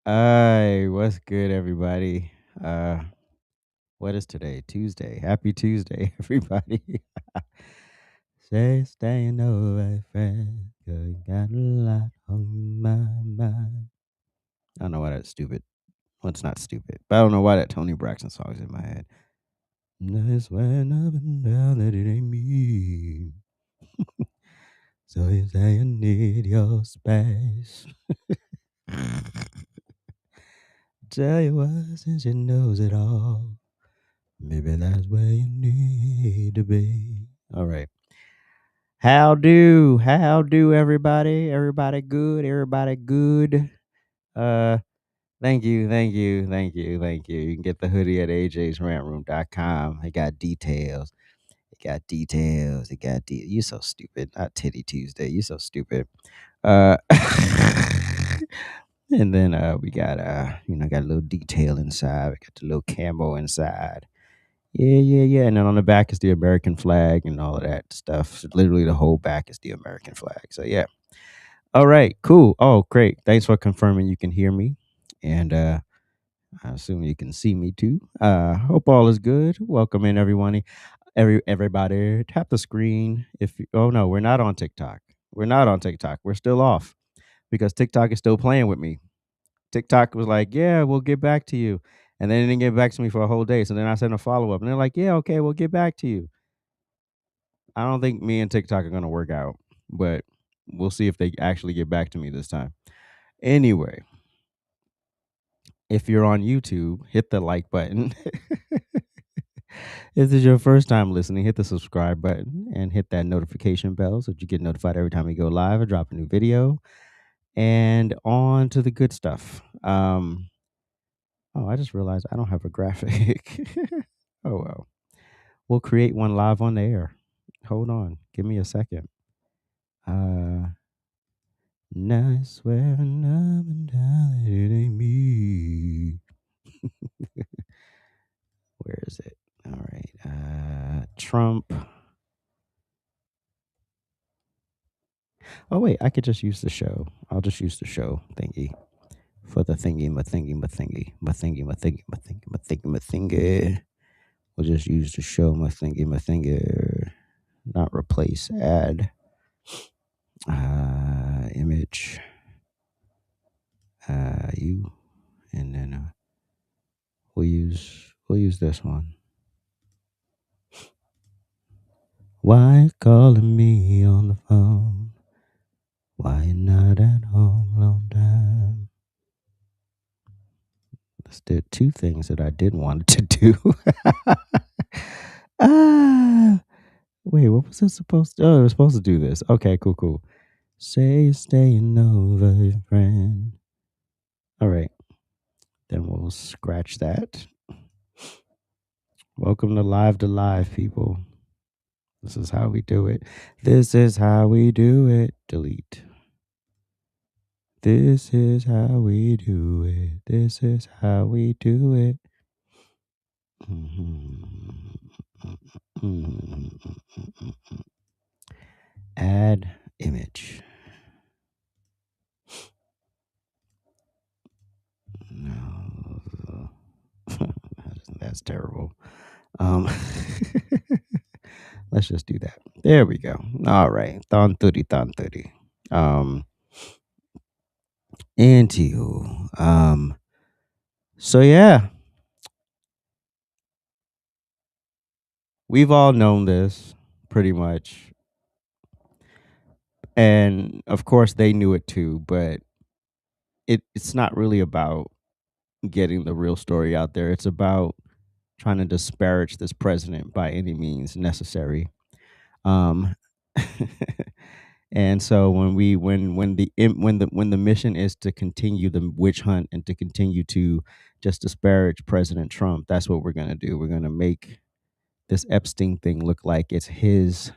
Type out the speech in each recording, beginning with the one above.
Hey, what's good, everybody? Uh, what is today? Tuesday. Happy Tuesday, everybody. Say, staying over, friend. 'Cause you got a lot on my mind. I don't know why that's stupid. Well, it's not stupid, but I don't know why that Tony Braxton song is in my head. Nice when up and down that it ain't me. So you say you need your space. Tell you what, since you knows it all. Maybe that's where you need to be. All right. How do everybody? Everybody good? Everybody good? Uh thank you. You can get the hoodie at ajsrantroom.com. It got details. It got details. You so stupid. Not Titty Tuesday. You so stupid. Uh and then we got got a little detail inside. We got the little camo inside. Yeah. And then on the back is the American flag and all of that stuff. So literally, the whole back is the American flag. So yeah. All right. Cool. Oh, great. Thanks for confirming you can hear me, and I assume you can see me too. Hope all is good. Welcome in, everyone. Everybody, tap the screen. Oh no, we're not on TikTok. We're not on TikTok. We're still off because TikTok is still playing with me. TikTok was like, "Yeah, we'll get back to you," and then they didn't get back to me for a whole day. So then I sent a follow up, and they're like, "Yeah, okay, we'll get back to you." I don't think me and TikTok are gonna work out, but we'll see if they actually get back to me this time. Anyway, if you're on YouTube, hit the like button. If this is your first time listening, hit the subscribe button and hit that notification bell so that you get notified every time we go live or drop a new video. And on to the good stuff. Oh, I just realized I don't have a graphic. Oh well. We'll create one live on the air. Hold on. Give me a second. Nice swearing up and down that it ain't me. Where is it? All right. Trump. Oh wait, I could just use the show. I'll just use the show thingy for the thingy, my thingy, my thingy, my thingy, my thingy, my thingy, my thingy, my thingy. We'll just use the show, my thingy, my thingy. Not replace, add. Image. You, and then we'll use this one. Why calling me on the phone? Why you not at home long time? Let's do two things that I didn't want to do. Wait, what was it supposed to? Oh, it was supposed to do this. Okay, cool. Say you're staying over, friend. All right, then we'll scratch that. Welcome to Live, people. This is how we do it. This is how we do it. Delete. This is how we do it. This is how we do it. Add image. No, that's terrible. Let's just do that. There we go. All right. Thon 30. Into so yeah, we've all known this pretty much. And of course they knew it too, but it's not really about getting the real story out there. It's about trying to disparage this president by any means necessary. Um And so when the mission is to continue the witch hunt and to continue to just disparage President Trump, that's what we're gonna do. We're gonna make this Epstein thing look like it's his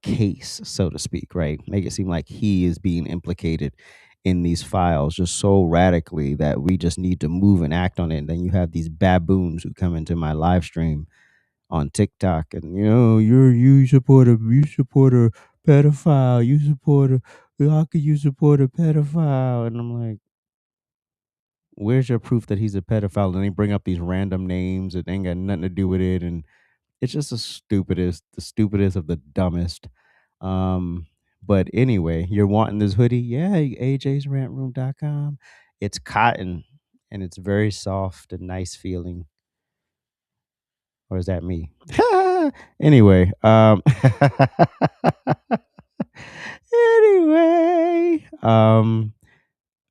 case, so to speak, right? Make it seem like he is being implicated in these files just so radically that we just need to move and act on it. And then you have these baboons who come into my live stream on TikTok, and you support a pedophile, how could you support a pedophile? And I'm like, where's your proof that he's a pedophile? And they bring up these random names that ain't got nothing to do with it, and it's just the stupidest of the dumbest. Um, but anyway, you're wanting this hoodie? Yeah, ajsrantroom.com. It's cotton and it's very soft and nice feeling. Or is that me? Anyway, anyway,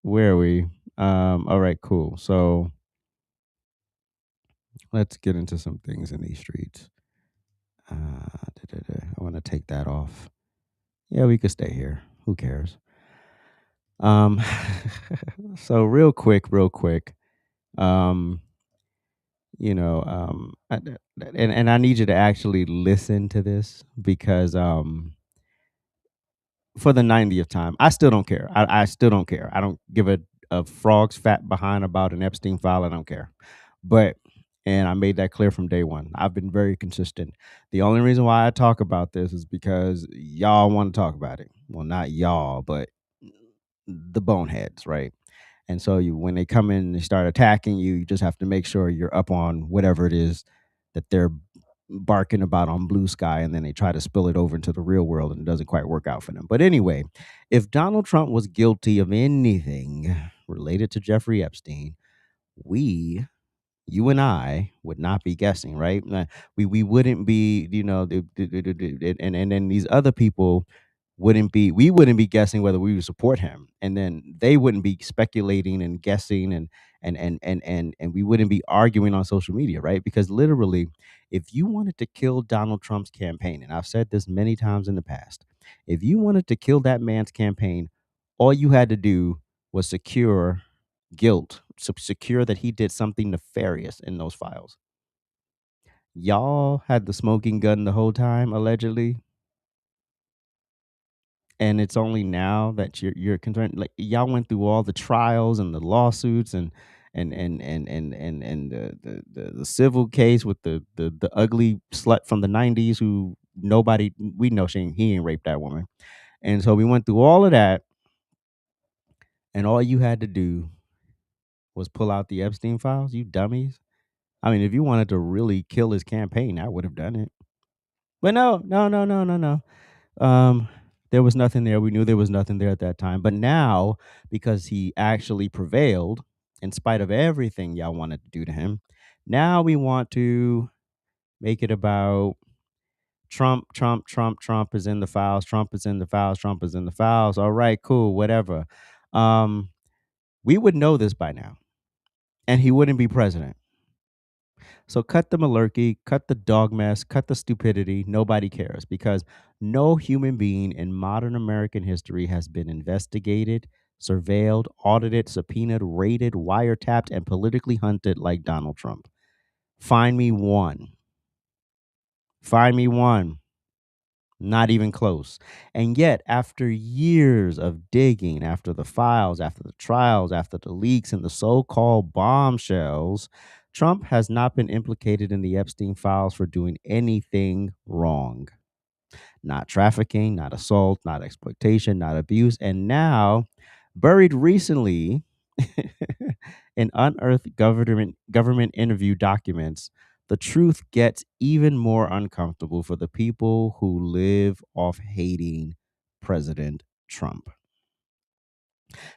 where are we? All right, cool. So let's get into some things in these streets. I want to take that off. Yeah, we could stay here. Who cares? Um, so real quick. Um, and I need you to actually listen to this because for the 90th time, I still don't care. I still don't care. I don't give a frog's fat behind about an Epstein file. I don't care. But and I made that clear from day one. I've been very consistent. The only reason why I talk about this is because y'all want to talk about it. Well, not y'all, but the boneheads, right? And so when they come in and they start attacking you, you just have to make sure you're up on whatever it is that they're barking about on blue sky, and then they try to spill it over into the real world and it doesn't quite work out for them. But anyway, if Donald Trump was guilty of anything related to Jeffrey Epstein, we you and I would not be guessing, right? We wouldn't be, and then these other people we wouldn't be guessing whether we would support him, and then they wouldn't be speculating and guessing, and we wouldn't be arguing on social media, right? Because literally, if you wanted to kill Donald Trump's campaign, and I've said this many times in the past, if you wanted to kill that man's campaign, all you had to do was secure that he did something nefarious in those files. Y'all had the smoking gun the whole time, allegedly, and it's only now that you're concerned. Like y'all went through all the trials and the lawsuits and the civil case with the ugly slut from the 90s who nobody we know he ain't raped that woman. And so we went through all of that, and all you had to do was pull out the Epstein files, you dummies. I mean, if you wanted to really kill his campaign, I would have done it. But no, no, no, no, no, no. Um, there was nothing there. We knew there was nothing there at that time. But now, because he actually prevailed, in spite of everything y'all wanted to do to him, now we want to make it about Trump, Trump, Trump, Trump is in the files, Trump is in the files, Trump is in the files. All right, cool, whatever. Um, we would know this by now, and he wouldn't be president. So cut the malarkey, cut the dog mess, cut the stupidity. Nobody cares because no human being in modern American history has been investigated, surveilled, audited, subpoenaed, raided, wiretapped, and politically hunted like Donald Trump. Find me one. Find me one. Not even close. And yet, after years of digging, after the files, after the trials, after the leaks and the so called bombshells, Trump has not been implicated in the Epstein files for doing anything wrong. Not trafficking, not assault, not exploitation, not abuse. And now, buried recently in unearthed government interview documents, the truth gets even more uncomfortable for the people who live off hating President Trump.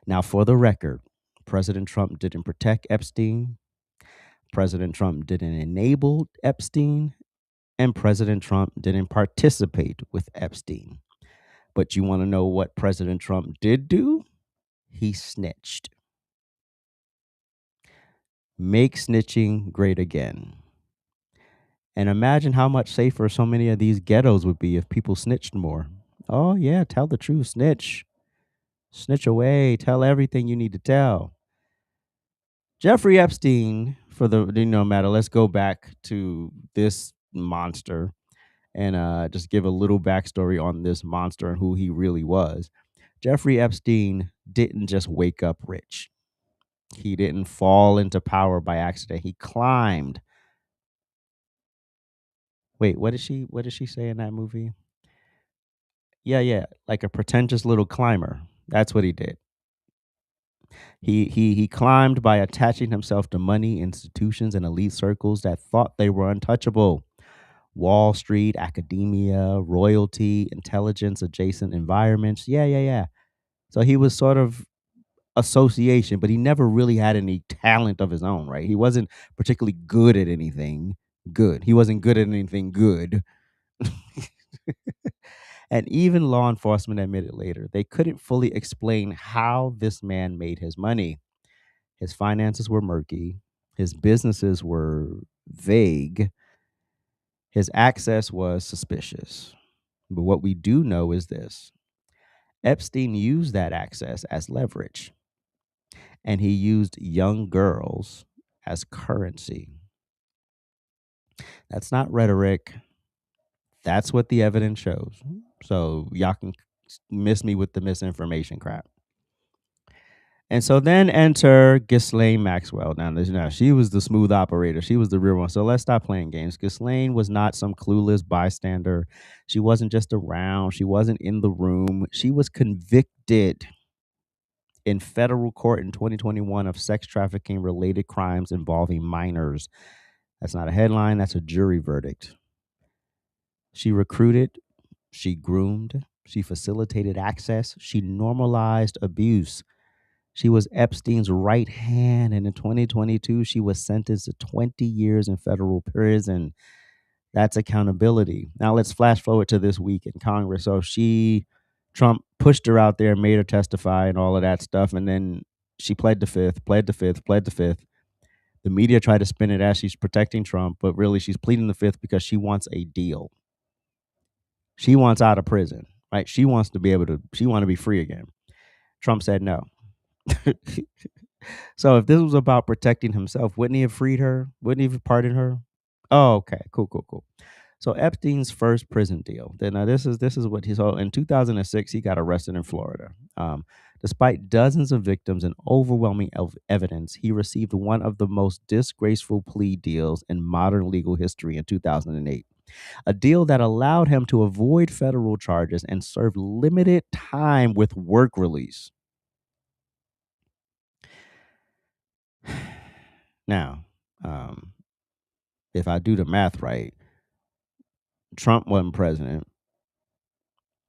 Now, for the record, President Trump didn't protect Epstein, President Trump didn't enable Epstein, and President Trump didn't participate with Epstein. But you want to know what President Trump did do? He snitched. Make snitching great again. And imagine how much safer so many of these ghettos would be if people snitched more. Oh, yeah, tell the truth, snitch. Snitch away, tell everything you need to tell. Jeffrey Epstein, for the matter, let's go back to this monster and just give a little backstory on this monster and who he really was. Jeffrey Epstein didn't just wake up rich. He didn't fall into power by accident. He climbed. Wait, what did she say in that movie? Yeah, yeah, like a pretentious little climber. That's what he did. He climbed by attaching himself to money, institutions, and elite circles that thought they were untouchable. Wall Street, academia, royalty, intelligence, adjacent environments. Yeah, yeah, yeah. So he was sort of association, but he never really had any talent of his own, right? He wasn't particularly good at anything good. He wasn't good at anything good. And even law enforcement admitted later they couldn't fully explain how this man made his money. His finances were murky, his businesses were vague, his access was suspicious. But what we do know is this: Epstein used that access as leverage, and he used young girls as currency. That's not rhetoric. That's what the evidence shows. So y'all can miss me with the misinformation crap. And so then enter Ghislaine Maxwell. Now, she was the smooth operator. She was the real one. So let's stop playing games. Ghislaine was not some clueless bystander. She wasn't just around. She wasn't in the room. She was convicted in federal court in 2021 of sex trafficking related crimes involving minors. That's not a headline. That's a jury verdict. She recruited, she groomed, she facilitated access, she normalized abuse. She was Epstein's right hand, and in 2022, she was sentenced to 20 years in federal prison. That's accountability. Now let's flash forward to this week in Congress. So Trump pushed her out there, made her testify, and all of that stuff, and then she pled the fifth, pled the fifth, pled the fifth. The media tried to spin it as she's protecting Trump, but really she's pleading the fifth because she wants a deal. She wants out of prison, right? She wants to be able to. She want to be free again. Trump said no. So if this was about protecting himself, wouldn't he have freed her? Wouldn't he have pardoned her? Oh, okay, cool. So Epstein's first prison deal. Then now this is what he saw in 2006. He got arrested in Florida. Despite dozens of victims and overwhelming evidence, he received one of the most disgraceful plea deals in modern legal history in 2008. A deal that allowed him to avoid federal charges and serve limited time with work release. Now, if I do the math right, Trump wasn't president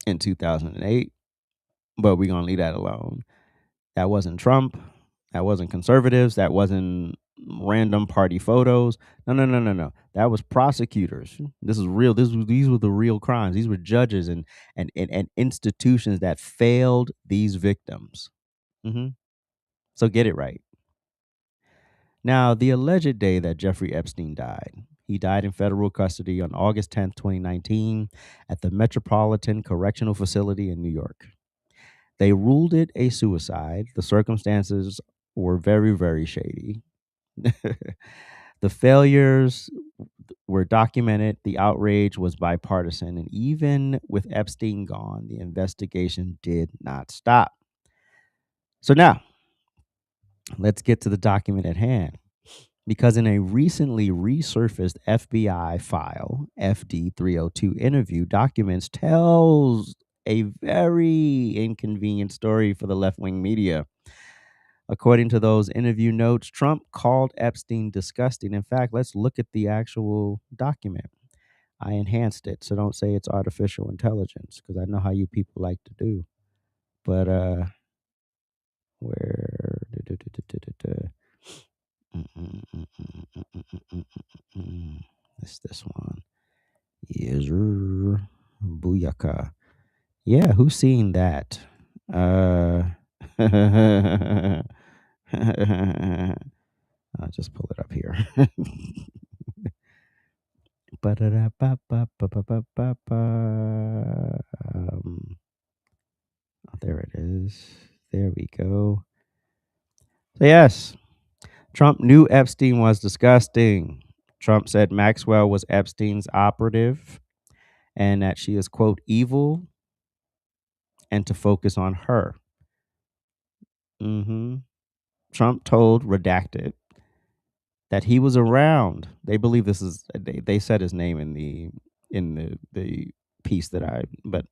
in 2008, but we're going to leave that alone. That wasn't Trump. That wasn't conservatives. That wasn't random party photos. No. That was prosecutors. This is real. These were the real crimes. These were judges and institutions that failed these victims. Mm-hmm. So get it right. Now, the alleged day that Jeffrey Epstein died, he died in federal custody on August 10th, 2019, at the Metropolitan Correctional Facility in New York. They ruled it a suicide. The circumstances were very, very shady. The failures were documented. The outrage was bipartisan. And even with Epstein gone, the investigation did not stop. So now, let's get to the document at hand. Because in a recently resurfaced FBI file, FD 302 interview documents tells a very inconvenient story for the left-wing media. According to those interview notes, Trump called Epstein disgusting. In fact, let's look at the actual document. I enhanced it, so don't say it's artificial intelligence, because I know how you people like to do. But where it's this one. Yes, booyaka. Yeah, who's seen that? I'll just pull it up here. Oh, there it is. There we go. So yes, Trump knew Epstein was disgusting. Trump said Maxwell was Epstein's operative and that she is, quote, evil and to focus on her. Mm-hmm. Trump told Redacted that he was around. They believe this is, they said his name in the piece but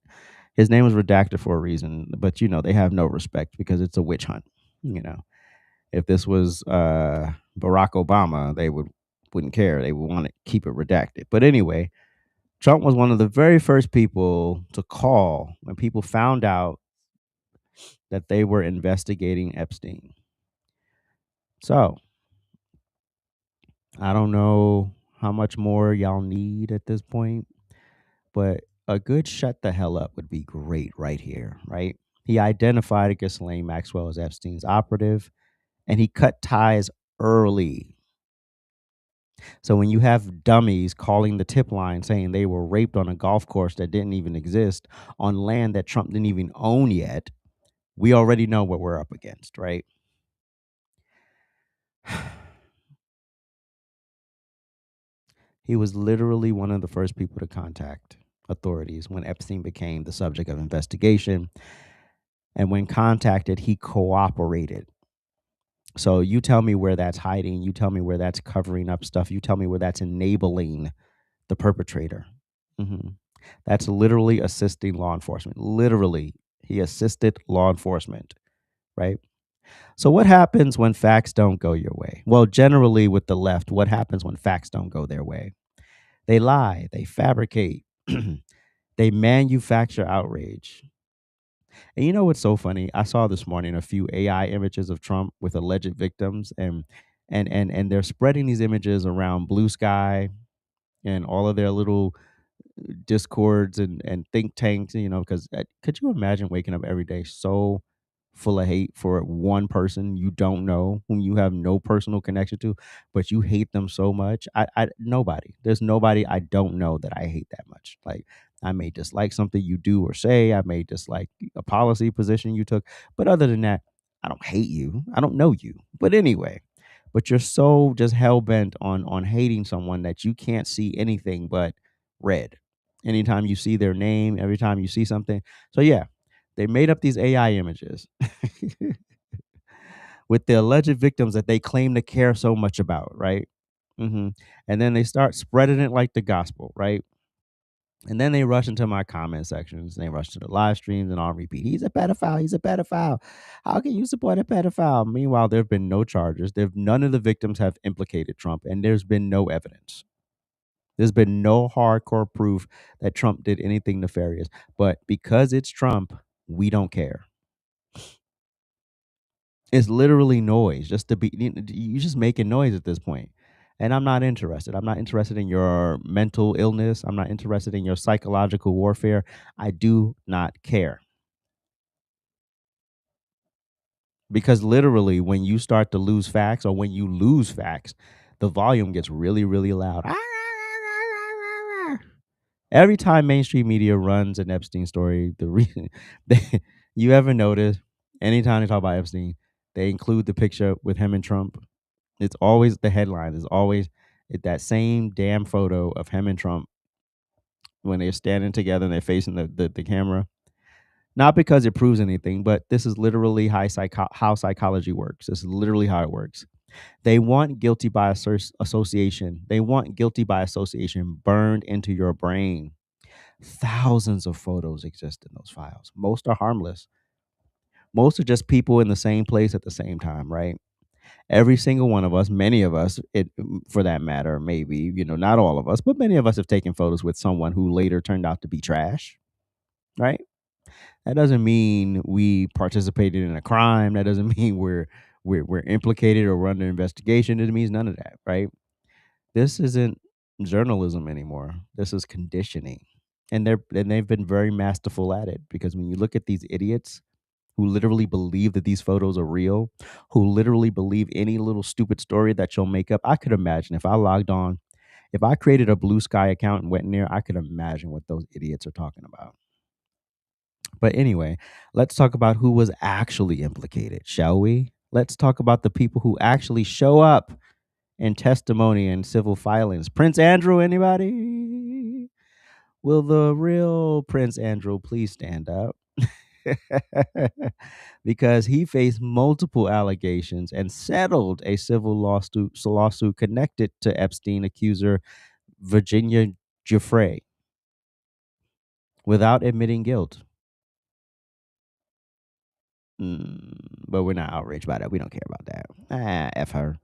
his name was redacted for a reason. But, they have no respect because it's a witch hunt. You know, if this was Barack Obama, they wouldn't care. They would want to keep it redacted. But anyway, Trump was one of the very first people to call when people found out that they were investigating Epstein. So I don't know how much more y'all need at this point, but a good shut the hell up would be great right here, right? He identified Ghislaine Maxwell as Epstein's operative, and he cut ties early. So when you have dummies calling the tip line saying they were raped on a golf course that didn't even exist on land that Trump didn't even own yet, we already know what we're up against, right? He was literally one of the first people to contact authorities when Epstein became the subject of investigation. And when contacted, he cooperated. So you tell me where that's hiding. You tell me where that's covering up stuff. You tell me where that's enabling the perpetrator. Mhm. That's literally assisting law enforcement. Literally, he assisted law enforcement, right? So what happens when facts don't go your way? Well, generally with the left, what happens when facts don't go their way? They lie, they fabricate, they manufacture outrage. And you know what's so funny? I saw this morning a few AI images of Trump with alleged victims, and they're spreading these images around Blue Sky and all of their little discords and think tanks, because could you imagine waking up every day so full of hate for one person you don't know, whom you have no personal connection to, but you hate them so much? There's nobody I don't know that I hate that much. Like, I may dislike something you do or say, I may dislike a policy position you took, but other than that, I don't hate you. I don't know you. But anyway, but you're so just hell bent on hating someone that you can't see anything but red anytime you see their name, every time you see something. So yeah, they made up these AI images with the alleged victims that they claim to care so much about, right? And then they start spreading it like the gospel, right? And then they rush into my comment sections. They rush to the live streams and on repeat. He's a pedophile. He's a pedophile. How can you support a pedophile? Meanwhile, there have been no charges. None of the victims have implicated Trump, and there's been no evidence. There's been no hardcore proof that Trump did anything nefarious. But because it's Trump, we don't care. It's literally noise. Just to be, you're just making noise at this point. And I'm not interested. I'm not interested in your mental illness. I'm not interested in your psychological warfare. I do not care. Because literally, when you start to lose facts or when you lose facts, the volume gets really, really loud. Every time mainstream media runs an Epstein story, the reason you ever notice, anytime they talk about Epstein, they include the picture with him and Trump. It's always the headline is always that same damn photo of him and Trump when they're standing together and they're facing the camera. Not because it proves anything, but this is literally how psychology works. This is literally how it works. They want guilty by association. They want guilty by association burned into your brain. Thousands of photos exist in those files. Most are harmless. Most are just people in the same place at the same time, right? Every single one of us, many of us, for that matter, maybe, not all of us, but many of us have taken photos with someone who later turned out to be trash, right? That doesn't mean we participated in a crime. That doesn't mean we're implicated or we're under investigation. It means none of that, right? This isn't journalism anymore. This is conditioning. And they've been very masterful at it, because when you look at these idiots who literally believe that these photos are real, who literally believe any little stupid story that you'll make up, I could imagine if I logged on, if I created a Blue Sky account and went in there, I could imagine what those idiots are talking about. But anyway, let's talk about who was actually implicated, shall we? Let's talk about the people who actually show up in testimony and civil filings. Prince Andrew, anybody? Will the real Prince Andrew please stand up? Because he faced multiple allegations and settled a civil lawsuit connected to Epstein accuser Virginia Giuffre without admitting guilt. But we're not outraged by that. We don't care about that. F her.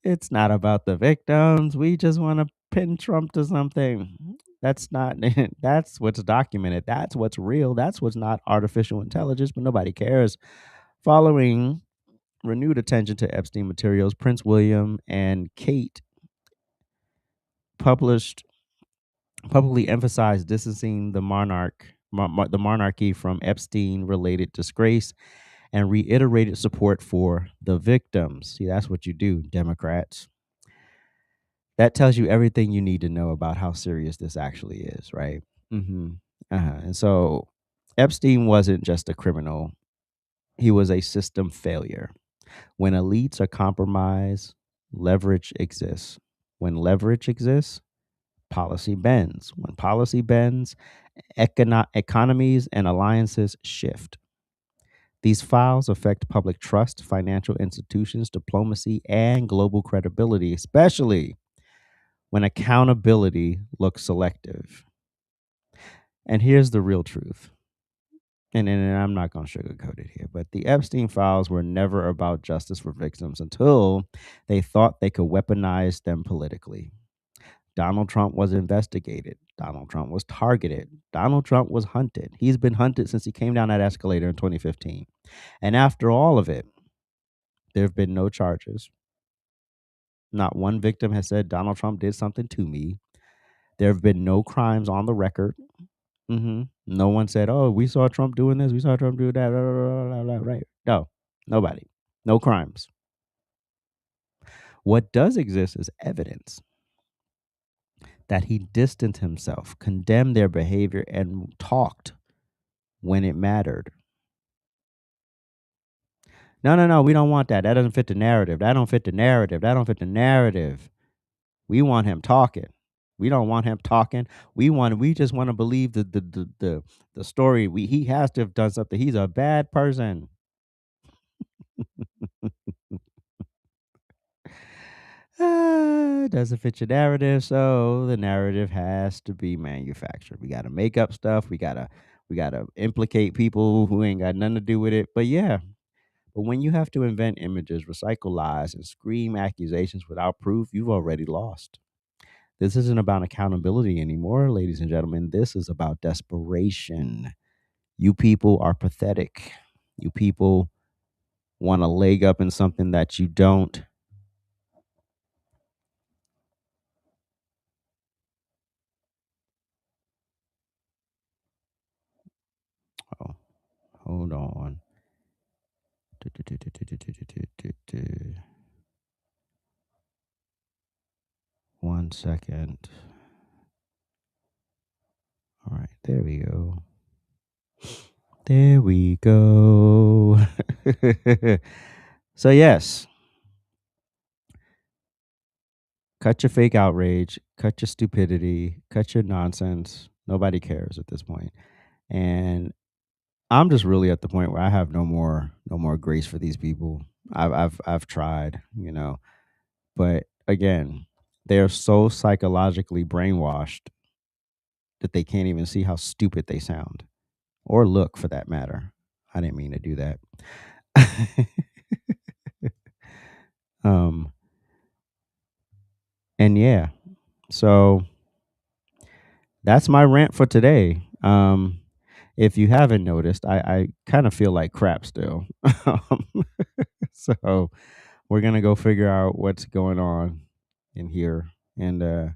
It's not about the victims. We just want to pin Trump to something. That's not, that's what's documented. That's what's real. That's what's not artificial intelligence, but nobody cares. Following renewed attention to Epstein materials, Prince William and Kate published publicly emphasized distancing the monarchy from Epstein-related disgrace and reiterated support for the victims. See, that's what you do, Democrats. That tells you everything you need to know about how serious this actually is, right? Mm-hmm. And so Epstein wasn't just a criminal, he was a system failure. When elites are compromised, leverage exists. When leverage exists, policy bends. When policy bends, economies and alliances shift. These files affect public trust, financial institutions, diplomacy, and global credibility, especially when accountability looks selective. And here's the real truth. And I'm not going to sugarcoat it here, but the Epstein files were never about justice for victims until they thought they could weaponize them politically. Donald Trump was investigated. Donald Trump was targeted. Donald Trump was hunted. He's been hunted since he came down that escalator in 2015. And after all of it, there have been no charges. Not one victim has said Donald Trump did something to me. There have been no crimes on the record. No one said, "Oh, we saw Trump doing this. We saw Trump do that." Blah, blah, blah, blah, right? No, nobody. No crimes. What does exist is evidence that he distanced himself, condemned their behavior, and talked when it mattered. No, no, no. We don't want that. That doesn't fit the narrative. That don't fit the narrative. That don't fit the narrative. We want him talking. We don't want him talking. We just want to believe the story. He has to have done something. He's a bad person. Doesn't fit your narrative, so the narrative has to be manufactured. We gotta make up stuff. We gotta implicate people who ain't got nothing to do with it. But yeah, but when you have to invent images, recycle lies, and scream accusations without proof, you've already lost. This isn't about accountability anymore, ladies and gentlemen. This is about desperation. You people are pathetic. You people want a leg up in something that you don't. Oh, hold on. 1 second. All right, there we go. There we go. So, yes, cut your fake outrage, cut your stupidity, cut your nonsense. Nobody cares at this point. And I'm just really at the point where I have no more grace for these people. I've tried, but again, they're so psychologically brainwashed that they can't even see how stupid they sound or look for that matter. I didn't mean to do that. um and yeah, so that's my rant for today. If you haven't noticed, I kind of feel like crap still. So we're gonna go figure out what's going on in here and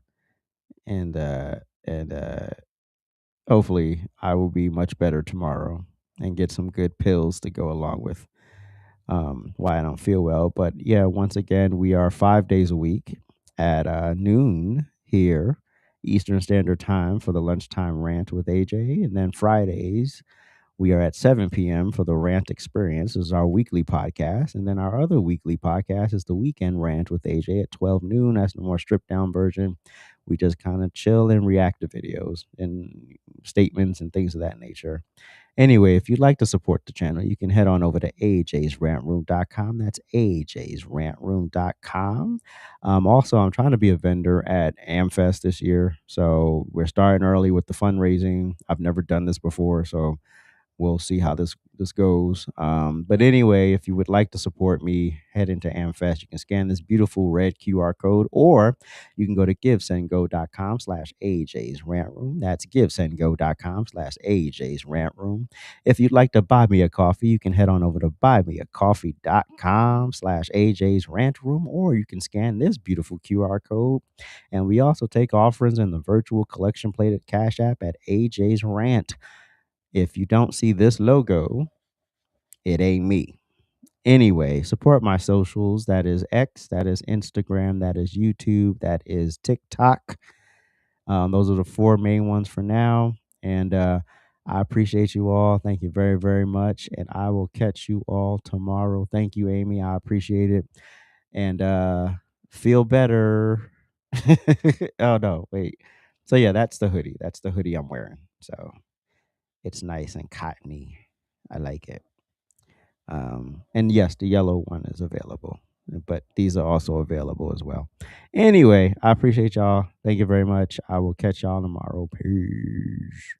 hopefully I will be much better tomorrow and get some good pills to go along with why I don't feel well. But yeah, once again, we are 5 days a week at noon here, Eastern Standard Time for the Lunchtime Rant with AJ. And then Fridays, we are at 7 p.m. for the Rant Experience. This is our weekly podcast. And then our other weekly podcast is the Weekend Rant with AJ at 12 noon. That's the more stripped down version. We just kind of chill and react to videos and statements and things of that nature. Anyway, if you'd like to support the channel, you can head on over to ajsrantroom.com. That's ajsrantroom.com. Also, I'm trying to be a vendor at AmFest this year. So we're starting early with the fundraising. I've never done this before, so we'll see how this goes. But anyway, if you would like to support me, head into AmFest. You can scan this beautiful red QR code, or you can go to givesendgo.com/AJsRantRoom. That's givesendgo.com/AJsRantRoom. If you'd like to buy me a coffee, you can head on over to buymeacoffee.com/AJsRantRoom, or you can scan this beautiful QR code. And we also take offerings in the virtual collection plate at Cash App at AJsRANT. If you don't see this logo, it ain't me. Anyway, support my socials. That is X, that is Instagram, that is YouTube, that is TikTok. Those are the four main ones for now. And I appreciate you all. Thank you very, very much. And I will catch you all tomorrow. Thank you, Amy. I appreciate it. And feel better. Oh, no, wait. So, yeah, that's the hoodie. That's the hoodie I'm wearing. So it's nice and cottony. I like it. And yes, the yellow one is available, but these are also available as well. Anyway, I appreciate y'all. Thank you very much. I will catch y'all tomorrow. Peace.